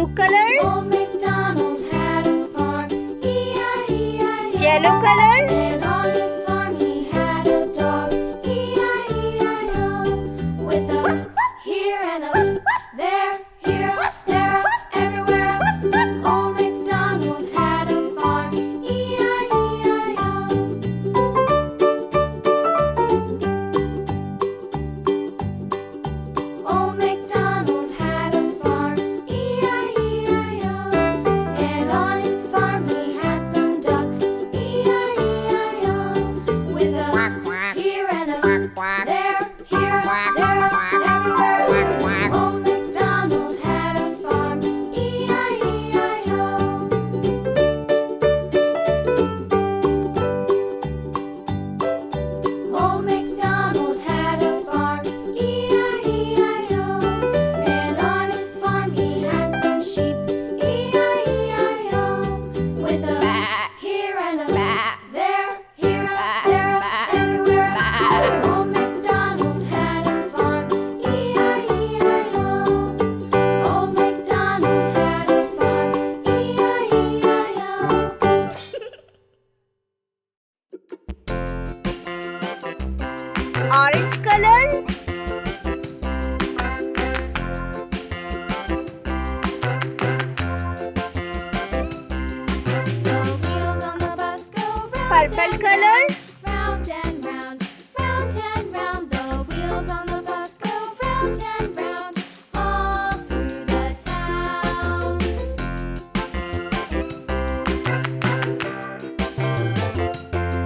Blue color. Old MacDonald had a farm, E-I-E-I-O. Yellow color. And on his farm he had a dog, E-I-E-I-O. With a here and a there, here, there, everywhere. Old MacDonald had a farm, E-I-E-I-O. Old MacDonald had a farm, E-I-E-I-O. And on his farm he had some ducks, E-I-E-I-O. With a here and a there, here, there, everywhere. Old MacDonald had a farm, E-I-E-I-O. Old MacDonald had a farm, E-I-E-I-O. And on his farm he had some sheep, E-I-E-I-O. With a here and a there, here, there, everywhere. Old MacDonald had a farm, E-I-E-I-O. Old MacDonald had a farm, E-I-E-I-O. Orange color. The wheels on the bus go round Purple and color. round and round, round and round. The wheels on the bus go round and round, all through the town.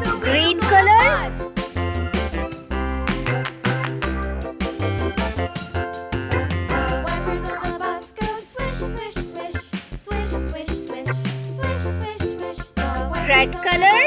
The Green wheels on color. the bus. The wipers on the bus go swish, swish, swish, swish, swish, swish, swish, swish, swish. The wipers Red on the color.